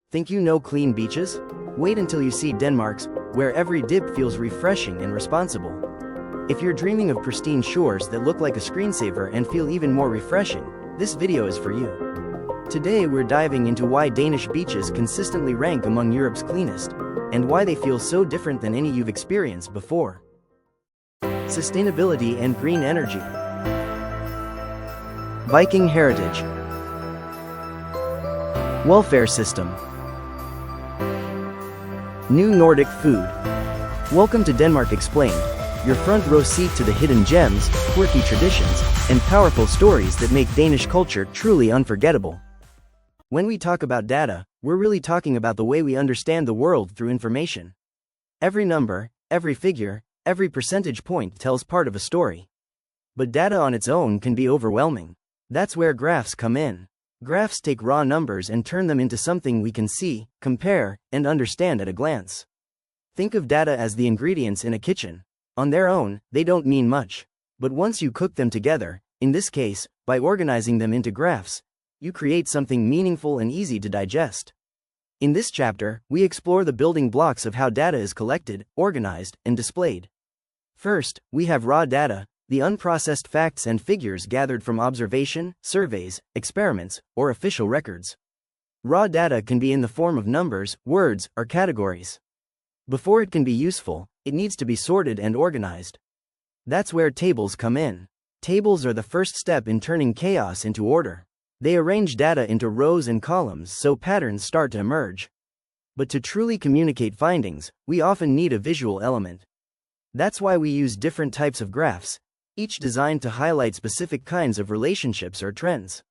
Think you know clean beaches? Wait until you see Denmark's, where every dip feels refreshing and responsible. If you're dreaming of pristine shores that look like a screensaver and feel even more refreshing, this video is for you. Today we're diving into why Danish beaches consistently rank among Europe's cleanest, and why they feel so different than any you've experienced before. Sustainability and green energy. Viking heritage. Welfare system. New Nordic food. Welcome to Denmark Explained, your front row seat to the hidden gems, quirky traditions, and powerful stories that make Danish culture truly unforgettable. When we talk about data, we're really talking about the way we understand the world through information. Every number, every figure, every percentage point tells part of a story. But data on its own can be overwhelming. That's where graphs come in. Graphs take raw numbers and turn them into something we can see, compare, and understand at a glance. Think of data as the ingredients in a kitchen. On their own, they don't mean much. But once you cook them together, in this case, by organizing them into graphs, you create something meaningful and easy to digest. In this chapter, we explore the building blocks of how data is collected, organized, and displayed. First, we have raw data, the unprocessed facts and figures gathered from observation, surveys, experiments, or official records. Raw data can be in the form of numbers, words, or categories. Before it can be useful, it needs to be sorted and organized. That's where tables come in. Tables are the first step in turning chaos into order. They arrange data into rows and columns so patterns start to emerge. But to truly communicate findings, we often need a visual element. That's why we use different types of graphs, each designed to highlight specific kinds of relationships or trends.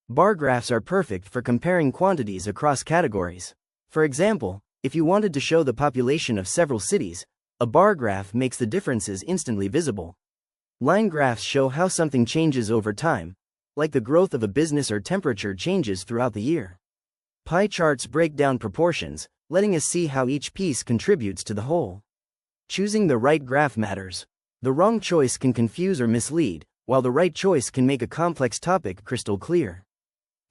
Bar graphs are perfect for comparing quantities across categories. For example, if you wanted to show the population of several cities, a bar graph makes the differences instantly visible. Line graphs show how something changes over time, like the growth of a business or temperature changes throughout the year. Pie charts break down proportions, letting us see how each piece contributes to the whole. Choosing the right graph matters. The wrong choice can confuse or mislead, while the right choice can make a complex topic crystal clear.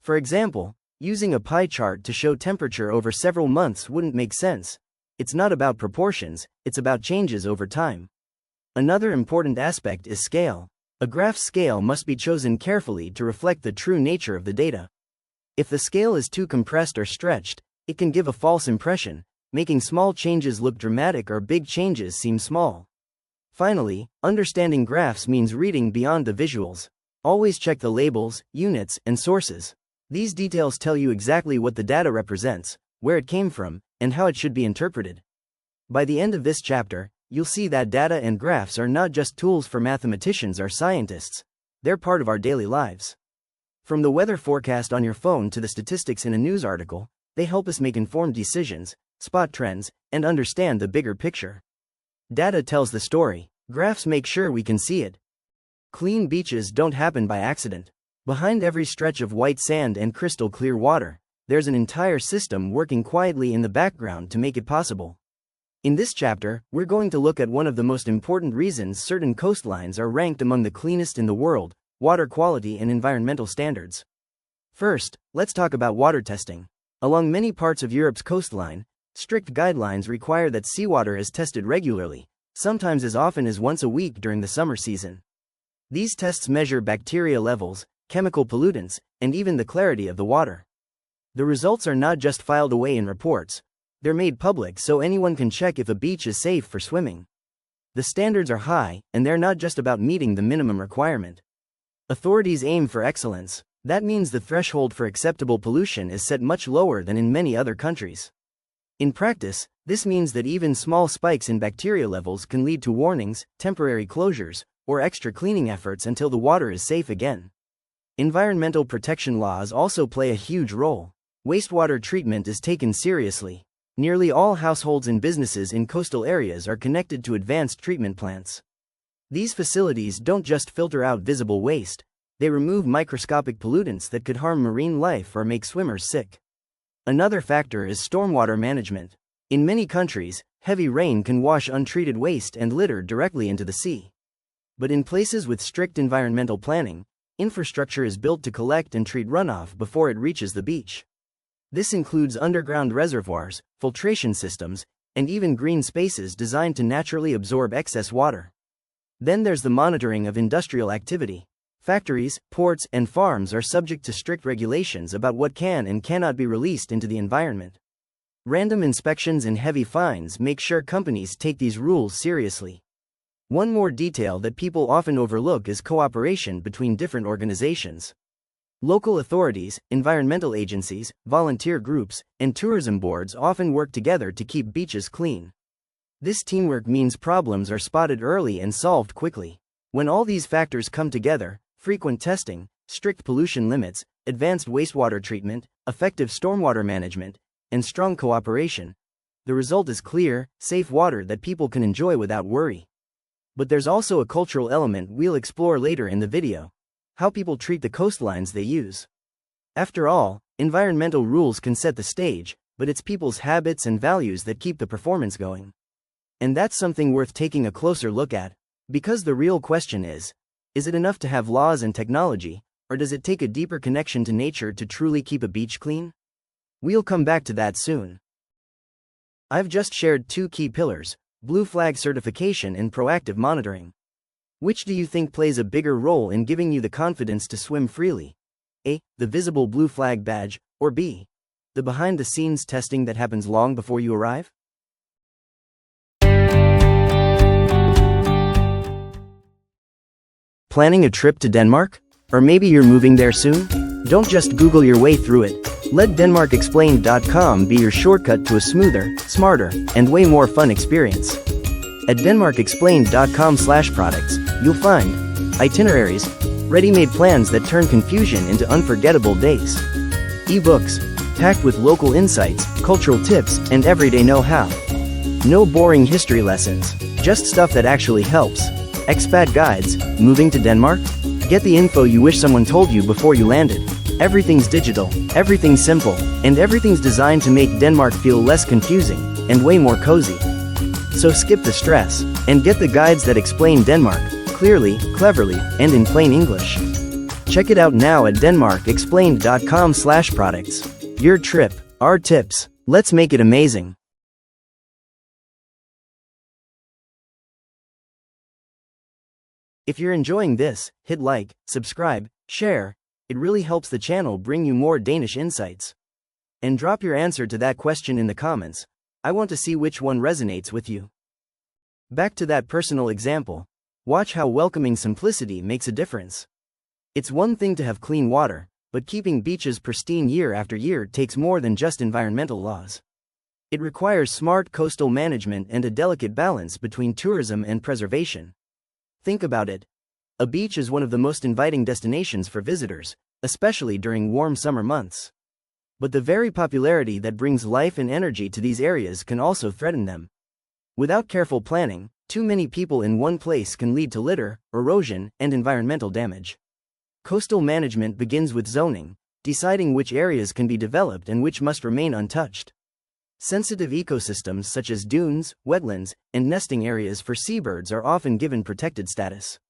For example, using a pie chart to show temperature over several months wouldn't make sense. It's not about proportions, it's about changes over time. Another important aspect is scale. A graph's scale must be chosen carefully to reflect the true nature of the data. If the scale is too compressed or stretched, it can give a false impression, making small changes look dramatic or big changes seem small. Finally, understanding graphs means reading beyond the visuals. Always check the labels, units, and sources. These details tell you exactly what the data represents, where it came from, and how it should be interpreted. By the end of this chapter, you'll see that data and graphs are not just tools for mathematicians or scientists. They're part of our daily lives. From the weather forecast on your phone to the statistics in a news article, they help us make informed decisions, spot trends, and understand the bigger picture. Data tells the story, graphs make sure we can see it. Clean beaches don't happen by accident. Behind every stretch of white sand and crystal clear water, there's an entire system working quietly in the background to make it possible. In this chapter, we're going to look at one of the most important reasons certain coastlines are ranked among the cleanest in the world: water quality and environmental standards. First, let's talk about water testing. Along many parts of Europe's coastline, strict guidelines require that seawater is tested regularly, sometimes as often as once a week during the summer season. These tests measure bacteria levels, chemical pollutants, and even the clarity of the water. The results are not just filed away in reports, they're made public so anyone can check if a beach is safe for swimming. The standards are high, and they're not just about meeting the minimum requirement. Authorities aim for excellence. That means the threshold for acceptable pollution is set much lower than in many other countries. In practice, this means that even small spikes in bacteria levels can lead to warnings, temporary closures, or extra cleaning efforts until the water is safe again. Environmental protection laws also play a huge role. Wastewater treatment is taken seriously. Nearly all households and businesses in coastal areas are connected to advanced treatment plants. These facilities don't just filter out visible waste, they remove microscopic pollutants that could harm marine life or make swimmers sick. Another factor is stormwater management. In many countries, heavy rain can wash untreated waste and litter directly into the sea. But in places with strict environmental planning, infrastructure is built to collect and treat runoff before it reaches the beach. This includes underground reservoirs, filtration systems, and even green spaces designed to naturally absorb excess water. Then there's the monitoring of industrial activity. Factories, ports, and farms are subject to strict regulations about what can and cannot be released into the environment. Random inspections and heavy fines make sure companies take these rules seriously. One more detail that people often overlook is cooperation between different organizations. Local authorities, environmental agencies, volunteer groups, and tourism boards often work together to keep beaches clean. This teamwork means problems are spotted early and solved quickly. When all these factors come together, frequent testing, strict pollution limits, advanced wastewater treatment, effective stormwater management, and strong cooperation, the result is clear, safe water that people can enjoy without worry. But there's also a cultural element we'll explore later in the video: how people treat the coastlines they use. After all, environmental rules can set the stage, but it's people's habits and values that keep the performance going. And that's something worth taking a closer look at, because the real question is it enough to have laws and technology, or does it take a deeper connection to nature to truly keep a beach clean? We'll come back to that soon. I've just shared two key pillars: Blue Flag certification and proactive monitoring. Which do you think plays a bigger role in giving you the confidence to swim freely? A. The visible Blue Flag badge, or B. The behind-the-scenes testing that happens long before you arrive? Planning a trip to Denmark? Or maybe you're moving there soon? Don't just Google your way through it. Let DenmarkExplained.com be your shortcut to a smoother, smarter, and way more fun experience. At DenmarkExplained.com/products, you'll find itineraries, ready-made plans that turn confusion into unforgettable days. eBooks, packed with local insights, cultural tips, and everyday know-how. No boring history lessons, just stuff that actually helps. Expat guides, moving to Denmark? Get the info you wish someone told you before you landed. Everything's digital, everything's simple, and everything's designed to make Denmark feel less confusing and way more cozy. So skip the stress and get the guides that explain Denmark clearly, cleverly, and in plain English. Check it out now at DenmarkExplained.com/products. Your trip, our tips. Let's make it amazing. If you're enjoying this, hit like, subscribe, share. It really helps the channel bring you more Danish insights. And drop your answer to that question in the comments. I want to see which one resonates with you. Back to that personal example. Watch how welcoming simplicity makes a difference. It's one thing to have clean water, but keeping beaches pristine year after year takes more than just environmental laws. It requires smart coastal management and a delicate balance between tourism and preservation. Think about it. A beach is one of the most inviting destinations for visitors, especially during warm summer months. But the very popularity that brings life and energy to these areas can also threaten them. Without careful planning, too many people in one place can lead to litter, erosion, and environmental damage. Coastal management begins with zoning, deciding which areas can be developed and which must remain untouched. Sensitive ecosystems such as dunes, wetlands, and nesting areas for seabirds are often given protected status.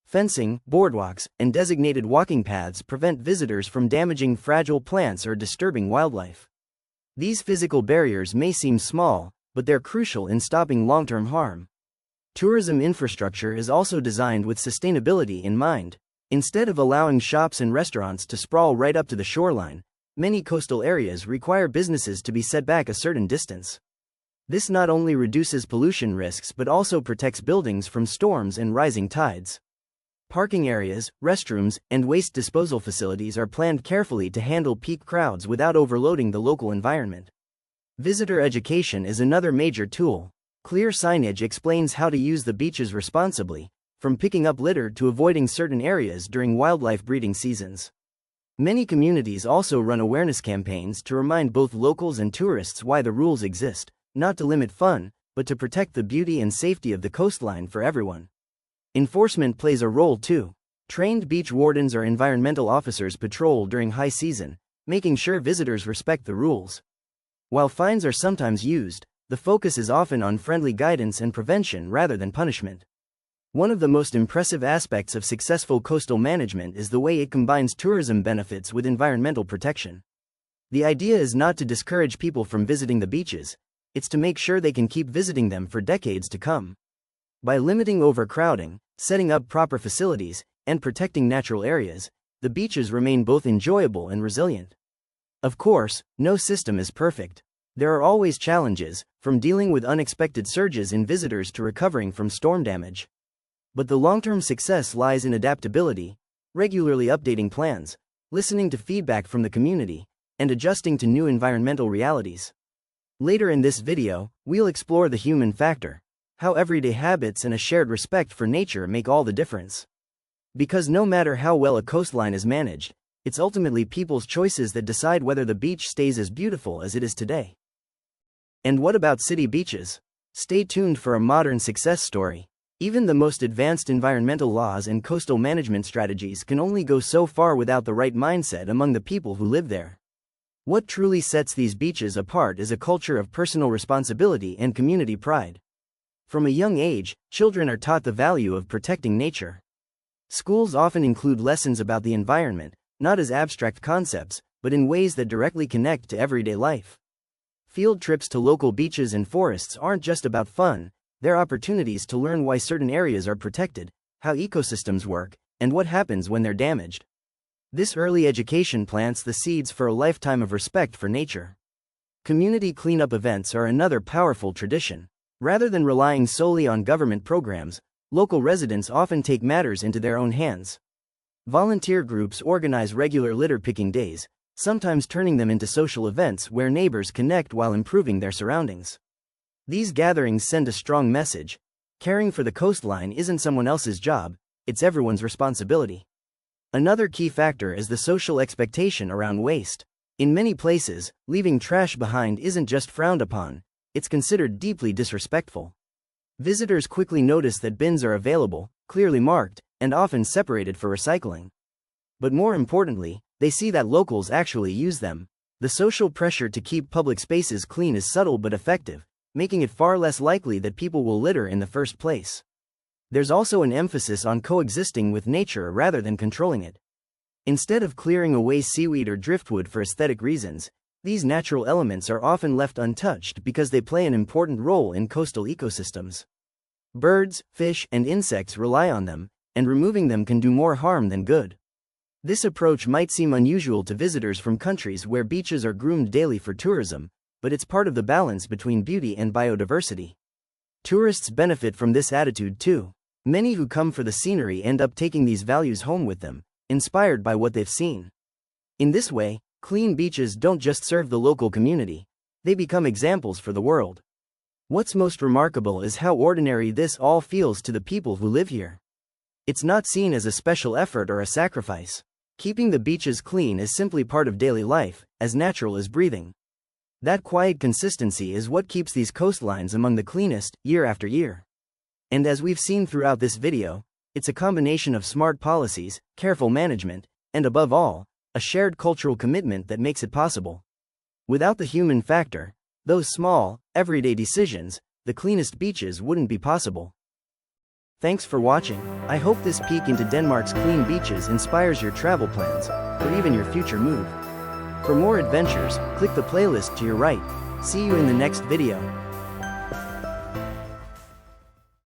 Fencing, boardwalks, and designated walking paths prevent visitors from damaging fragile plants or disturbing wildlife. These physical barriers may seem small, but they're crucial in stopping long-term harm. Tourism infrastructure is also designed with sustainability in mind. Instead of allowing shops and restaurants to sprawl right up to the shoreline, many coastal areas require businesses to be set back a certain distance. This not only reduces pollution risks but also protects buildings from storms and rising tides. Parking areas, restrooms, and waste disposal facilities are planned carefully to handle peak crowds without overloading the local environment. Visitor education is another major tool. Clear signage explains how to use the beaches responsibly, from picking up litter to avoiding certain areas during wildlife breeding seasons. Many communities also run awareness campaigns to remind both locals and tourists why the rules exist, not to limit fun, but to protect the beauty and safety of the coastline for everyone. Enforcement plays a role too. Trained beach wardens or environmental officers patrol during high season, making sure visitors respect the rules. While fines are sometimes used, the focus is often on friendly guidance and prevention rather than punishment. One of the most impressive aspects of successful coastal management is the way it combines tourism benefits with environmental protection. The idea is not to discourage people from visiting the beaches, it's to make sure they can keep visiting them for decades to come. By limiting overcrowding, setting up proper facilities, and protecting natural areas, the beaches remain both enjoyable and resilient. Of course, no system is perfect. There are always challenges, from dealing with unexpected surges in visitors to recovering from storm damage. But the long-term success lies in adaptability, regularly updating plans, listening to feedback from the community, and adjusting to new environmental realities. Later in this video, we'll explore the human factor, how everyday habits and a shared respect for nature make all the difference. Because no matter how well a coastline is managed, it's ultimately people's choices that decide whether the beach stays as beautiful as it is today. And what about city beaches? Stay tuned for a modern success story. Even the most advanced environmental laws and coastal management strategies can only go so far without the right mindset among the people who live there. What truly sets these beaches apart is a culture of personal responsibility and community pride. From a young age, children are taught the value of protecting nature. Schools often include lessons about the environment, not as abstract concepts, but in ways that directly connect to everyday life. Field trips to local beaches and forests aren't just about fun, they're opportunities to learn why certain areas are protected, how ecosystems work, and what happens when they're damaged. This early education plants the seeds for a lifetime of respect for nature. Community cleanup events are another powerful tradition. Rather than relying solely on government programs, local residents often take matters into their own hands. Volunteer groups organize regular litter-picking days, sometimes turning them into social events where neighbors connect while improving their surroundings. These gatherings send a strong message: caring for the coastline isn't someone else's job, it's everyone's responsibility. Another key factor is the social expectation around waste. In many places, leaving trash behind isn't just frowned upon, it's considered deeply disrespectful. Visitors quickly notice that bins are available, clearly marked, and often separated for recycling. But more importantly, they see that locals actually use them. The social pressure to keep public spaces clean is subtle but effective, making it far less likely that people will litter in the first place. There's also an emphasis on coexisting with nature rather than controlling it. Instead of clearing away seaweed or driftwood for aesthetic reasons, these natural elements are often left untouched because they play an important role in coastal ecosystems. Birds, fish, and insects rely on them, and removing them can do more harm than good. This approach might seem unusual to visitors from countries where beaches are groomed daily for tourism, but it's part of the balance between beauty and biodiversity. Tourists benefit from this attitude too. Many who come for the scenery end up taking these values home with them, inspired by what they've seen. In this way, clean beaches don't just serve the local community, they become examples for the world. What's most remarkable is how ordinary this all feels to the people who live here. It's not seen as a special effort or a sacrifice. Keeping the beaches clean is simply part of daily life, as natural as breathing. That quiet consistency is what keeps these coastlines among the cleanest, year after year. And as we've seen throughout this video, it's a combination of smart policies, careful management, and above all, a shared cultural commitment that makes it possible. Without the human factor, those small, everyday decisions, the cleanest beaches wouldn't be possible. Thanks for watching. I hope this peek into Denmark's clean beaches inspires your travel plans, or even your future move. For more adventures, click the playlist to your right. See you in the next video.